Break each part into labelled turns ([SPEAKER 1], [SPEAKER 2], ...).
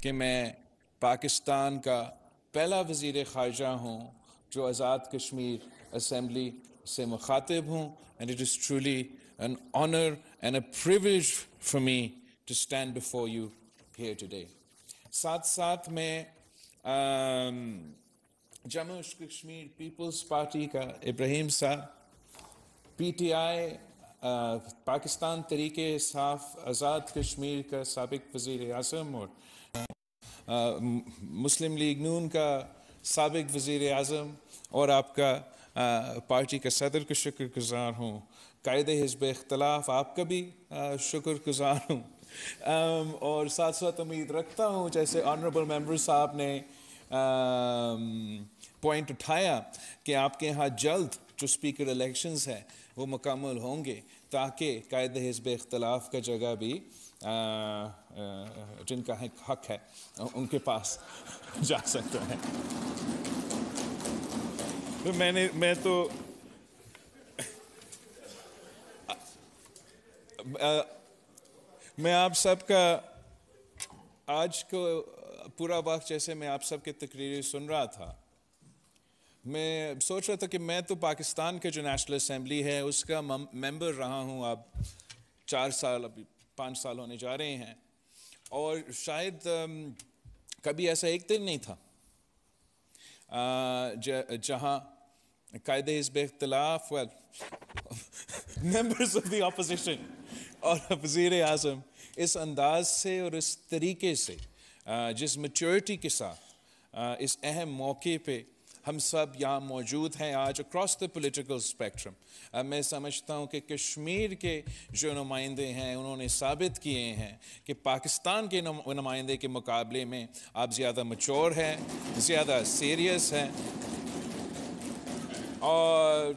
[SPEAKER 1] कि मैं पाकिस्तान का पहला वज़ीर ख़ारजा हूँ जो आज़ाद कश्मीर असेंबली से मुखातिब हूँ, and it is truly an honor and a privilege for me to stand before you here today. साथ साथ मैं जम्मू कश्मीर पीपल्स पार्टी का इब्राहिम साहब, पीटीआई पाकिस्तान तरीके साफ आज़ाद कश्मीर का साबिक वज़ीर आज़म और मुस्लिम लीग नून का साबिक वज़ीर आज़म और आपका पार्टी का सदर का शुक्रगुज़ार हूँ। कायदे हिज़्ब इख्तिलाफ आपका भी शुक्रगुज़ार हूँ। और साथ साथ उम्मीद रखता हूँ, जैसे ऑनरेबल मेंबर साहब ने पॉइंट उठाया, कि आपके यहाँ जल्द जो स्पीकर इलेक्शंस हैं वो मुकम्मल होंगे ताकि कायदे हिज़्ब इख्तिलाफ का जगह भी जिनका हक है उनके पास जा सकता है। तो मैं आप सबका आज को पूरा वक्त जैसे मैं आप सबके तकरीरें सुन रहा था, मैं सोच रहा था कि मैं तो पाकिस्तान के जो नेशनल असेंबली है उसका मेंबर रहा हूँ अब 4 साल, अभी 5 साल होने जा रहे हैं, और शायद कभी ऐसा एक दिन नहीं था जहाँ कायदे हिज़्ब इख्तिलाफ मेंबर्स ऑफ द ऑपोजिशन और वज़ीर आज़म इस अंदाज से और इस तरीके से जिस मैच्योरिटी के साथ इस अहम मौके पे हम सब यहाँ मौजूद हैं आज अक्रॉस द पॉलिटिकल स्पेक्ट्रम। मैं समझता हूँ कि कश्मीर के जो नुमाइंदे हैं उन्होंने साबित किए हैं कि पाकिस्तान के नुमाइंदे के मुकाबले में आप ज़्यादा मैच्योर हैं, ज़्यादा सीरियस हैं, और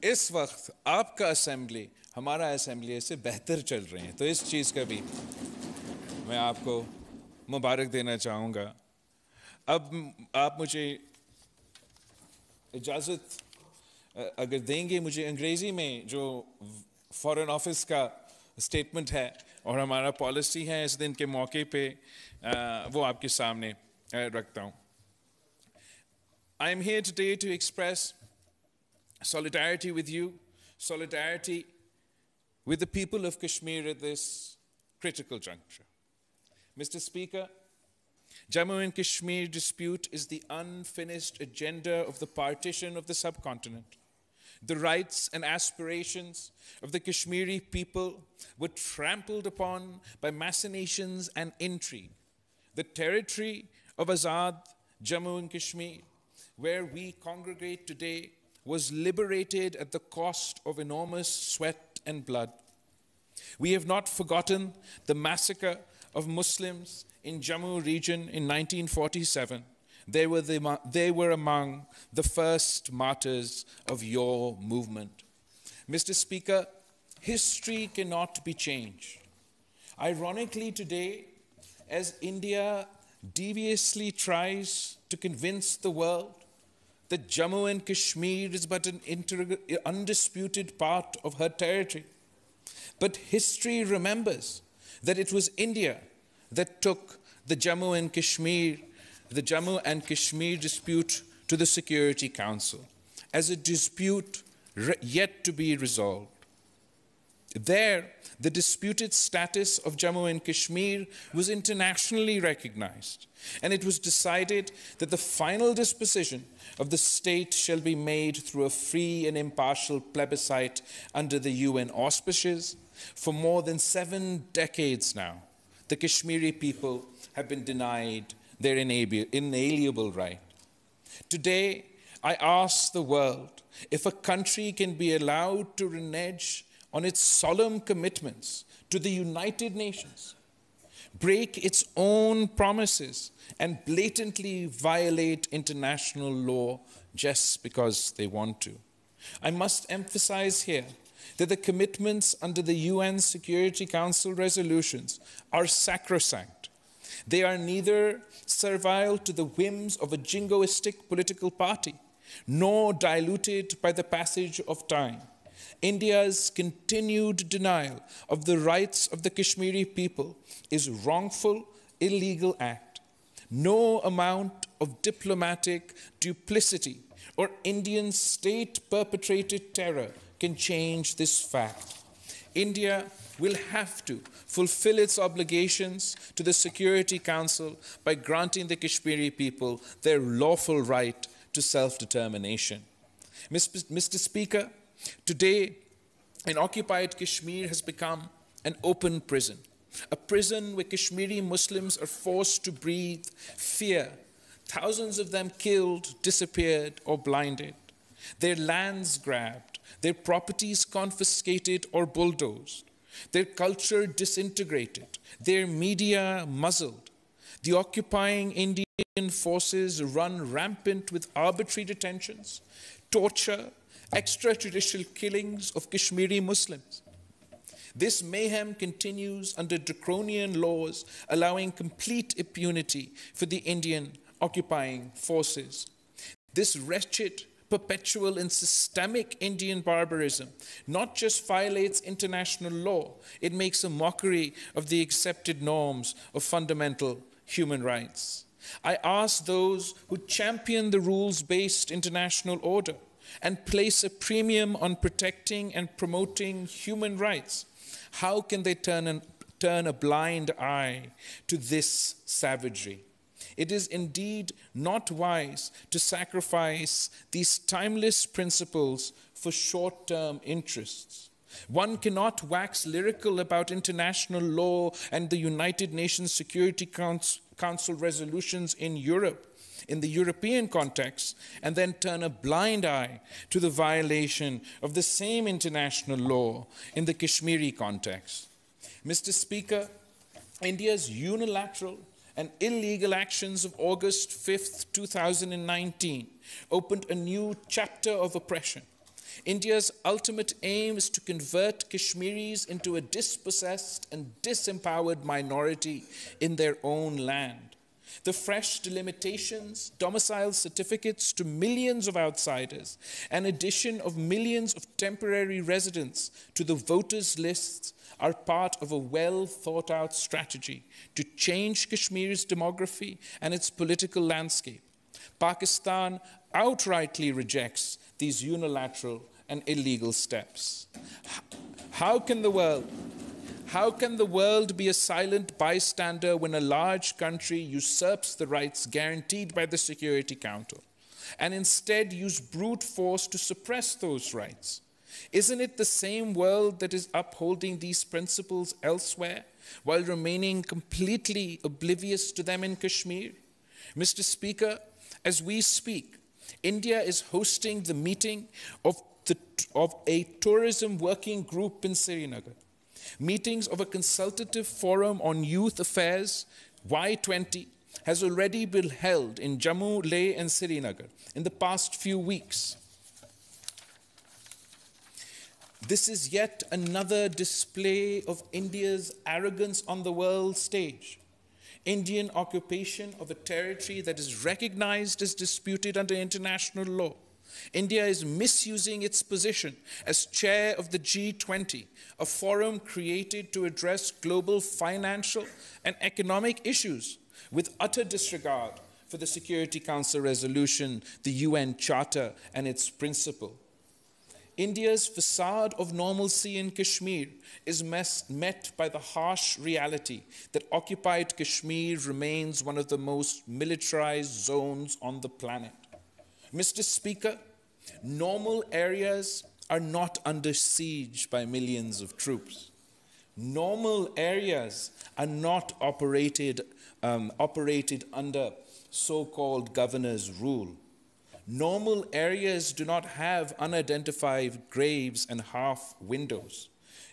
[SPEAKER 1] इस वक्त आपका असेंबली हमारा असेंबली से बेहतर चल रहे हैं। तो इस चीज़ का भी मैं आपको मुबारक देना चाहूँगा। अब आप मुझे इजाज़त अगर देंगे, मुझे अंग्रेज़ी में जो फॉरेन ऑफिस का स्टेटमेंट है और हमारा पॉलिसी है इस दिन के मौके पे वो आपके सामने रखता हूँ। I am here today to express solidarity with you, solidarity with the people of Kashmir at this critical juncture. Mr. Speaker, Jammu and Kashmir dispute is the unfinished agenda of the partition of the subcontinent. The rights and aspirations of the Kashmiri people were trampled upon by machinations and intrigue. The territory of Azad, Jammu and Kashmir, where we congregate today, was liberated at the cost of enormous sweat and blood. We have not forgotten the massacre of Muslims in Jammu region in 1947. They were among the first martyrs of your movement. Mr. Speaker, history cannot be changed. Ironically today, as India deviously tries to convince the world that Jammu and Kashmir is but an undisputed part of her territory, but history remembers that it was India that took the Jammu and Kashmir dispute to the Security Council as a dispute yet to be resolved. There, the disputed status of Jammu and Kashmir was internationally recognized, and it was decided that the final disposition of the state shall be made through a free and impartial plebiscite under the UN auspices. For more than 7 decades now, the Kashmiri people have been denied their inalienable right. Today, I ask the world if a country can be allowed to renege on its solemn commitments to the United Nations, break its own promises, and blatantly violate international law just because they want to. I must emphasize here that the commitments under the UN Security Council resolutions are sacrosanct. They are neither servile to the whims of a jingoistic political party, nor diluted by the passage of time. India's continued denial of the rights of the Kashmiri people is a wrongful, illegal act No amount of diplomatic duplicity or Indian state-perpetrated terror can change this fact. India will have to fulfill its obligations to the Security Council by granting the Kashmiri people their lawful right to self-determination. Mr. Speaker, today, an occupied Kashmir has become an open prison, a prison where Kashmiri Muslims are forced to breathe fear, thousands of them killed, disappeared, or blinded, their lands grabbed, their properties confiscated or bulldozed, their culture disintegrated, their media muzzled. The occupying Indian forces run rampant with arbitrary detentions, torture, extrajudicial killings of Kashmiri Muslims. This mayhem continues under draconian laws allowing complete impunity for the Indian occupying forces. This wretched, perpetual and systemic Indian barbarism not just violates international law, it makes a mockery of the accepted norms of fundamental human rights. I ask those who champion the rules-based international order and place a premium on protecting and promoting human rights, how can they turn a blind eye to this savagery? It is indeed not wise to sacrifice these timeless principles for short-term interests. One cannot wax lyrical about international law and the United Nations Security Council resolutions in Europe, in the European context, and then turn a blind eye to the violation of the same international law in the Kashmiri context. Mr. Speaker, India's unilateral and illegal actions of August 5th, 2019 opened a new chapter of oppression. India's ultimate aim is to convert Kashmiris into a dispossessed and disempowered minority in their own land. The fresh delimitations, domicile certificates to millions of outsiders, and addition of millions of temporary residents to the voters' lists are part of a well-thought-out strategy to change Kashmir's demography and its political landscape. Pakistan outrightly rejects these unilateral and illegal steps. How can the world be a silent bystander when a large country usurps the rights guaranteed by the Security Council and instead use brute force to suppress those rights? Isn't it the same world that is upholding these principles elsewhere while remaining completely oblivious to them in Kashmir? Mr. Speaker, as we speak, India is hosting the meeting of a tourism working group in Srinagar. Meetings of a consultative forum on youth affairs, Y20, has already been held in Jammu, Leh and Srinagar in the past few weeks. This is yet another display of India's arrogance on the world stage. Indian occupation of a territory that is recognized as disputed under international law. India is misusing its position as chair of the G20, a forum created to address global financial and economic issues with utter disregard for the Security Council resolution, the UN Charter, and its principle. India's facade of normalcy in Kashmir is met by the harsh reality that occupied Kashmir remains one of the most militarized zones on the planet. Mr. Speaker, normal areas are not under siege by millions of troops. Normal areas are not operated under so-called governor's rule. Normal areas do not have unidentified graves and half windows.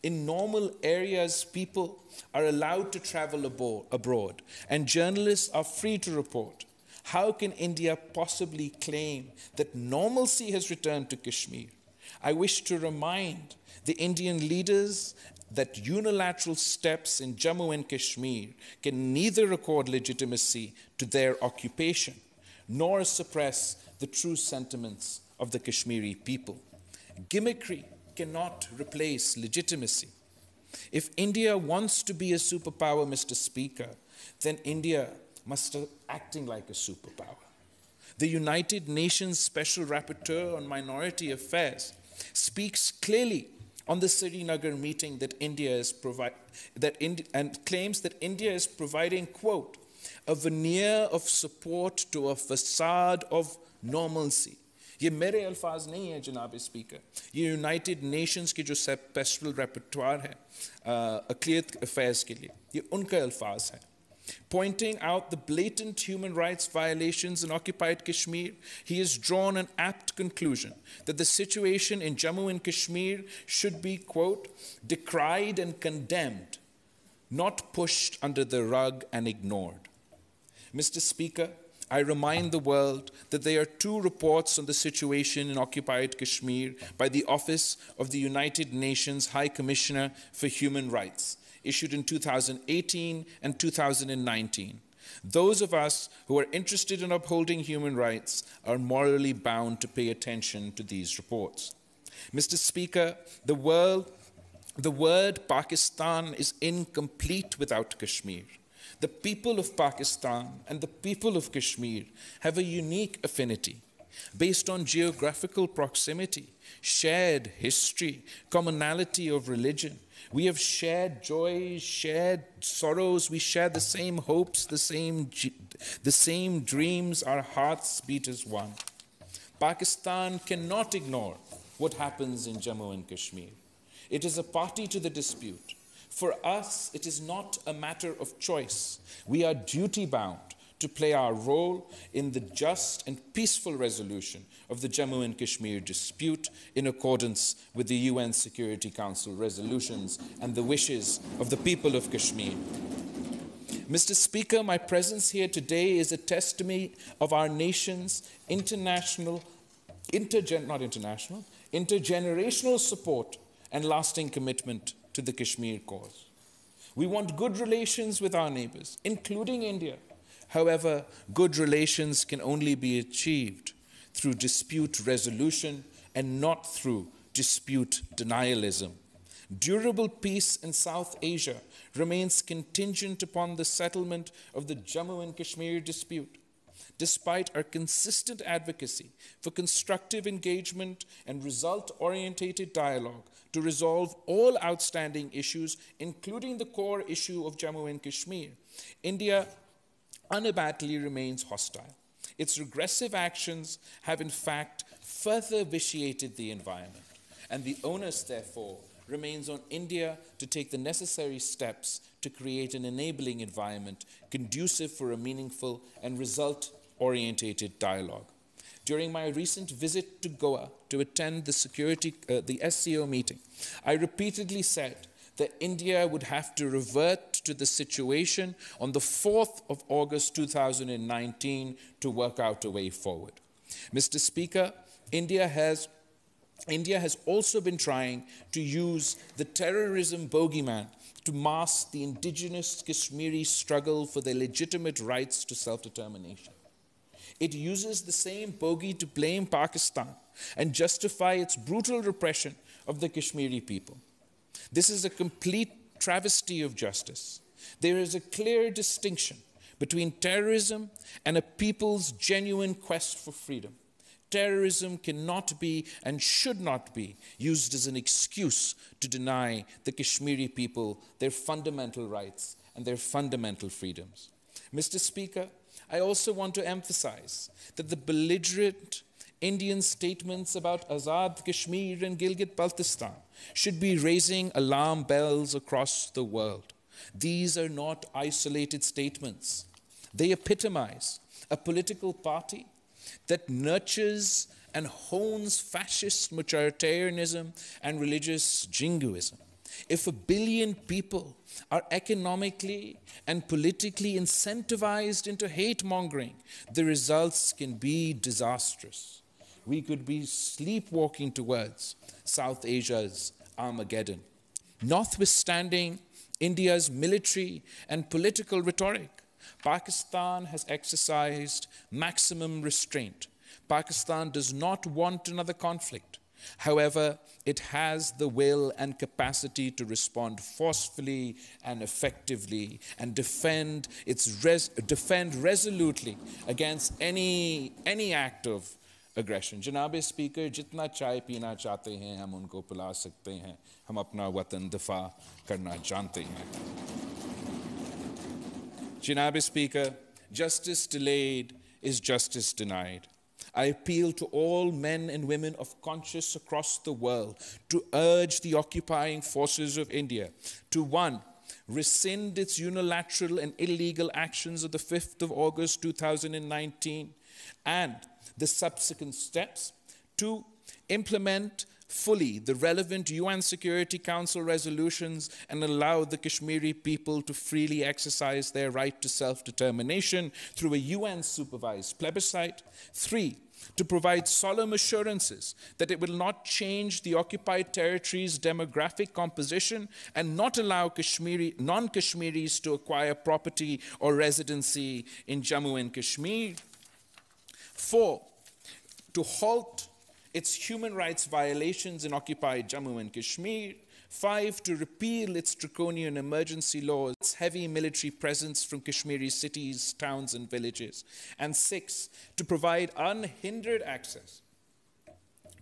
[SPEAKER 1] In normal areas, people are allowed to travel abroad, and journalists are free to report. How can India possibly claim that normalcy has returned to Kashmir? I wish to remind the Indian leaders that unilateral steps in Jammu and Kashmir can neither accord legitimacy to their occupation nor suppress the true sentiments of the Kashmiri people. Gimmickry cannot replace legitimacy. If India wants to be a superpower, Mr. Speaker, then India must start acting like a superpower. The United Nations Special Rapporteur on Minority Affairs speaks clearly on the Srinagar meeting that and claims that India is providing, quote, a veneer of support to a facade of normalcy. ये मेरे अल्फाज नहीं है जनाब speaker, ये United Nations के जो special रेपर्टोर है अक़लियत अफेयर्स के लिए, ये उनका अल्फाज है. Pointing out the blatant human rights violations in occupied Kashmir, he has drawn an apt conclusion that the situation in Jammu and Kashmir should be, quote, decried and condemned, not pushed under the rug and ignored. Mr. Speaker, I remind the world that there are 2 reports on the situation in occupied Kashmir by the Office of the United Nations High Commissioner for Human Rights, issued in 2018 and 2019. Those of us who are interested in upholding human rights are morally bound to pay attention to these reports. Mr. Speaker, the word Pakistan is incomplete without Kashmir. The people of Pakistan and the people of Kashmir have a unique affinity based on geographical proximity, shared history, commonality of religion. We have shared joys, shared sorrows, we share the same hopes, the same dreams, our hearts beat as one. Pakistan cannot ignore what happens in Jammu and Kashmir. It is a party to the dispute. For us, it is not a matter of choice. We are duty-bound to play our role in the just and peaceful resolution of the Jammu and Kashmir dispute in accordance with the UN Security Council resolutions and the wishes of the people of Kashmir. Mr. Speaker, my presence here today is a testimony of our nation's intergenerational support and lasting commitment to the Kashmir cause. We want good relations with our neighbors, including India. However, good relations can only be achieved through dispute resolution and not through dispute denialism. Durable peace in South Asia remains contingent upon the settlement of the Jammu and Kashmir dispute. Despite our consistent advocacy for constructive engagement and result-oriented dialogue to resolve all outstanding issues, including the core issue of Jammu and Kashmir, India unabatedly remains hostile. Its regressive actions have in fact further vitiated the environment, and the onus, therefore, remains on India to take the necessary steps to create an enabling environment conducive for a meaningful and result-oriented dialogue. During my recent visit to Goa to attend the SCO meeting, I repeatedly said that India would have to revert to the situation on the 4th of August 2019 to work out a way forward. Mr. Speaker, India has also been trying to use the terrorism bogeyman to mask the indigenous Kashmiri struggle for their legitimate rights to self-determination. It uses the same bogey to blame Pakistan and justify its brutal repression of the Kashmiri people. This is a complete travesty of justice. There is a clear distinction between terrorism and a people's genuine quest for freedom. Terrorism cannot be and should not be used as an excuse to deny the Kashmiri people their fundamental rights and their fundamental freedoms. Mr. Speaker, I also want to emphasize that the belligerent Indian statements about Azad Kashmir and Gilgit-Baltistan should be raising alarm bells across the world. These are not isolated statements. They epitomize a political party that nurtures and hones fascist majoritarianism and religious jingoism. If 1 billion people are economically and politically incentivized into hate-mongering, the results can be disastrous. We could be sleepwalking towards South Asia's Armageddon. Notwithstanding India's military and political rhetoric, Pakistan has exercised maximum restraint. Pakistan does not want another conflict. However, it has the will and capacity to respond forcefully and effectively and defend resolutely against any act of aggression. जनाब speaker, जितना चाय पीना चाहते हैं हम उनको पिला सकते हैं, हम अपना वतन दफा करना जानते हैं. Janaab Speaker, justice delayed is justice denied. I appeal to all men and women of conscience across the world to urge the occupying forces of India to 1. Rescind its unilateral and illegal actions of the 5th of August 2019 and the subsequent steps. 2. Implement fully the relevant UN Security Council resolutions and allow the Kashmiri people to freely exercise their right to self-determination through a UN-supervised plebiscite. 3. To provide solemn assurances that it will not change the occupied territory's demographic composition and not allow non-Kashmiris to acquire property or residency in Jammu and Kashmir. 4. To halt its human rights violations in occupied Jammu and Kashmir. 5. To repeal its draconian emergency laws, its heavy military presence from Kashmiri cities, towns, and villages. And 6. To provide unhindered access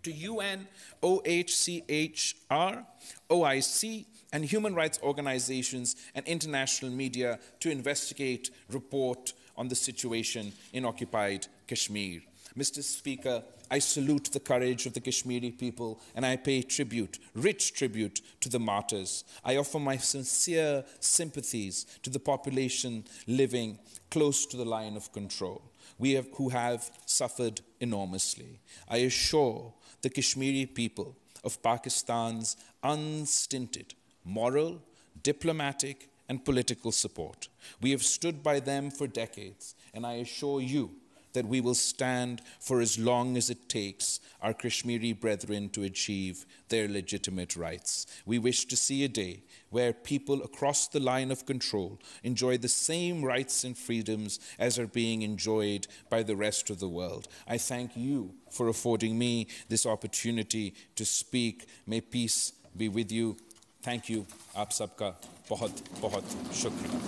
[SPEAKER 1] to UN, OHCHR, OIC, and human rights organizations and international media to investigate, report on the situation in occupied Kashmir. Mr. Speaker, I salute the courage of the Kashmiri people and I pay tribute, rich tribute, to the martyrs. I offer my sincere sympathies to the population living close to the line of control, who have suffered enormously. I assure the Kashmiri people of Pakistan's unstinted moral, diplomatic, and political support. We have stood by them for decades, and I assure you that we will stand for as long as it takes our Kashmiri brethren to achieve their legitimate rights. We wish to see a day where people across the line of control enjoy the same rights and freedoms as are being enjoyed by the rest of the world. I thank you for affording me this opportunity to speak. May peace be with you. Thank you. Aap sabka bahut bahut shukriya.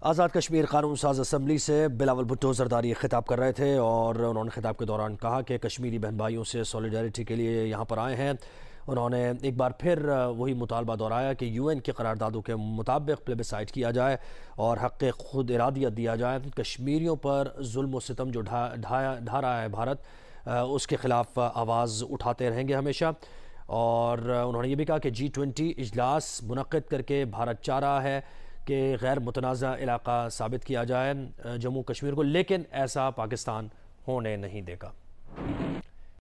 [SPEAKER 2] Azad Kashmir कानून साज assembly से बिलावल भुट्टो जरदारी खिताब कर रहे थे और उन्होंने खिताब के दौरान कहा कि कश्मीरी बहन भाइयों से सॉलिडारिटी के लिए यहाँ पर आए हैं। उन्होंने एक बार फिर वही मुतालबा दोहराया कि यूएन की करारदादों के मुताबिक प्लेबिसाइट किया जाए और हक़ खुद इरादियत दिया जाए। कश्मीरियों पर जुल्म व सितम जो ढा रहा है भारत, उसके ख़िलाफ़ आवाज़ उठाते रहेंगे हमेशा। और उन्होंने ये भी कहा कि G20 इजलास मुनक़्क़िद करके भारत चाह रहा है कि गैर मुतनाज़ा इलाका साबित किया जाए जम्मू कश्मीर को, लेकिन ऐसा पाकिस्तान होने नहीं देगा।